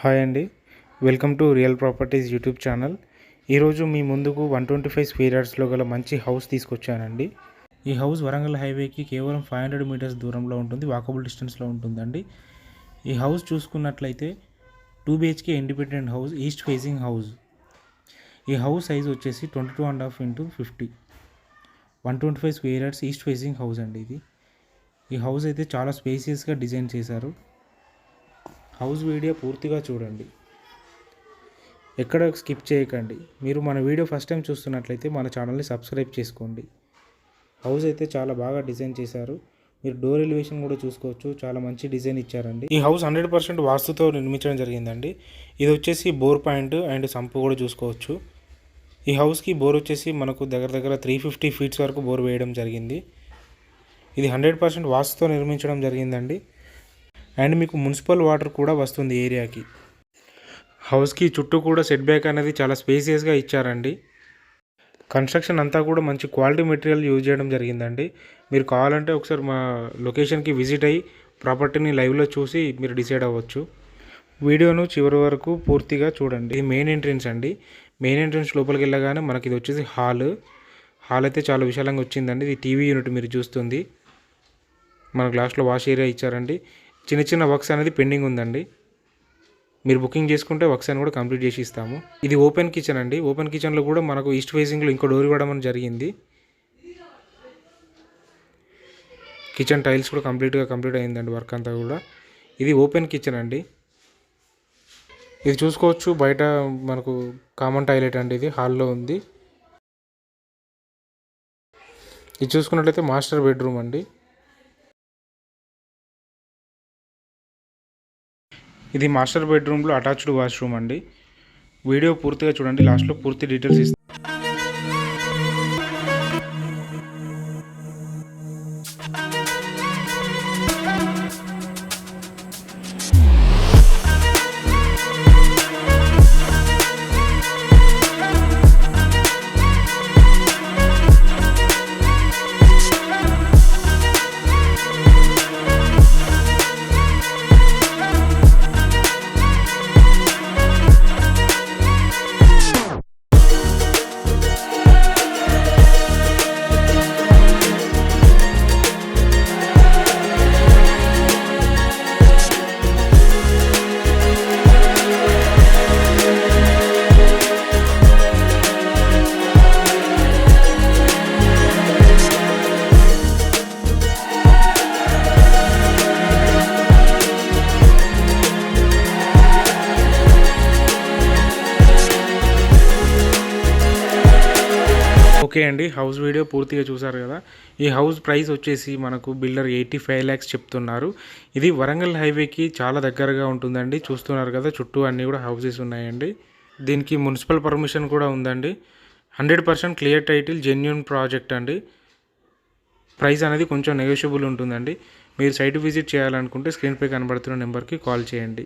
Hi అండి, welcome to real properties YouTube channel. ఈరోజు మీ ముందుకు 125 స్క్వేర్ యార్డ్స్లో గల మంచి హౌస్ తీసుకొచ్చానండి. ఈ హౌస్ వరంగల్ హైవేకి కేవలం 500 మీటర్స్ దూరంలో ఉంటుంది, వాకబుల్ డిస్టెన్స్లో ఉంటుందండి. ఈ హౌస్ చూసుకున్నట్లయితే 2 BHK independent house, east facing house. ఈ హౌస్ సైజ్ వచ్చేసి 22.5 x 50, 125 square yards east facing house అండి ఇది. ఈ హౌస్ అయితే చాలా స్పేసియస్గా డిజైన్ చేశారు. హౌస్ వీడియో పూర్తిగా చూడండి, ఎక్కడ స్కిప్ చేయకండి. మీరు మన వీడియో ఫస్ట్ టైం చూస్తున్నట్లయితే మన ఛానల్ని సబ్స్క్రైబ్ చేసుకోండి. హౌస్ అయితే చాలా బాగా డిజైన్ చేశారు. మీరు డోర్ ఎలివేషన్ కూడా చూసుకోవచ్చు, చాలా మంచి డిజైన్ ఇచ్చారండి. ఈ హౌస్ 100% వాస్తుతో నిర్మించడం జరిగిందండి. ఇది వచ్చేసి బోర్ పాయింట్ అండ్ సంపు కూడా చూసుకోవచ్చు. ఈ హౌస్కి బోర్ వచ్చేసి మనకు దగ్గర 350 ఫీట్స్ వరకు బోర్ వేయడం జరిగింది. ఇది 100% వాస్తుతో నిర్మించడం జరిగిందండి. అండ్ మీకు మున్సిపల్ వాటర్ కూడా వస్తుంది ఏరియాకి. హౌస్కి చుట్టూ కూడా సెట్ బ్యాక్ అనేది చాలా స్పేసియస్గా ఇచ్చారండి. కన్స్ట్రక్షన్ అంతా కూడా మంచి క్వాలిటీ మెటీరియల్ యూజ్ చేయడం జరిగిందండి. మీరు కావాలంటే ఒకసారి మా లొకేషన్కి విజిట్ అయ్యి ప్రాపర్టీని లైవ్లో చూసి మీరు డిసైడ్ అవ్వచ్చు. వీడియోను చివరి వరకు పూర్తిగా చూడండి. ఇది మెయిన్ ఎంట్రన్స్ అండి. మెయిన్ ఎంట్రన్స్ లోపలికి వెళ్ళగానే మనకి ఇది వచ్చేసి హాల్ అయితే చాలా విశాలంగా వచ్చిందండి. ఇది టీవీ యూనిట్ మీరు చూస్తుంది. మన గ్లాస్లో వాష్ ఏరియా ఇచ్చారండి. చిన్న వర్క్స్ అనేది పెండింగ్ ఉందండి. మీరు బుకింగ్ చేసుకుంటే వర్క్స్ అని కూడా కంప్లీట్ చేసి ఇస్తాము. ఇది ఓపెన్ కిచెన్ అండి. ఓపెన్ కిచెన్లో కూడా మనకు ఈస్ట్ ఫేసింగ్లో ఇంకో డోర్ ఇవ్వడం జరిగింది. కిచెన్ టైల్స్ కూడా కంప్లీట్ అయిందండి వర్క్ అంతా కూడా. ఇది ఓపెన్ కిచెన్ అండి. ఇది చూసుకోవచ్చు, బయట మనకు కామన్ టాయిలెట్ అండి. ఇది హాల్లో ఉంది. ఇది చూసుకున్నట్లయితే మాస్టర్ బెడ్రూమ్ అండి. ఇది మాస్టర్ బెడ్రూమ్లో అటాచ్డ్ వాష్రూమ్ అండి. వీడియో పూర్తిగా చూడండి, లాస్ట్లో పూర్తి డీటెయిల్స్ ఇస్తాను. ఓకే అండి, హౌస్ వీడియో పూర్తిగా చూసారు కదా. ఈ హౌస్ ప్రైస్ వచ్చేసి మనకు బిల్డర్ 85 lakhs చెప్తున్నారు. ఇది వరంగల్ హైవేకి చాలా దగ్గరగా ఉంటుందండి. చూస్తున్నారు కదా, చుట్టూ అన్నీ కూడా హౌసెస్ ఉన్నాయండి. దీనికి మున్సిపల్ పర్మిషన్ కూడా ఉందండి. 100% క్లియర్ టైటిల్, జెన్యూన్ ప్రాజెక్ట్ అండి. ప్రైస్ అనేది కొంచెం నెగోషియబుల్ ఉంటుందండి. మీరు సైట్ విజిట్ చేయాలనుకుంటే స్క్రీన్పై కనబడుతున్న నెంబర్కి కాల్ చేయండి.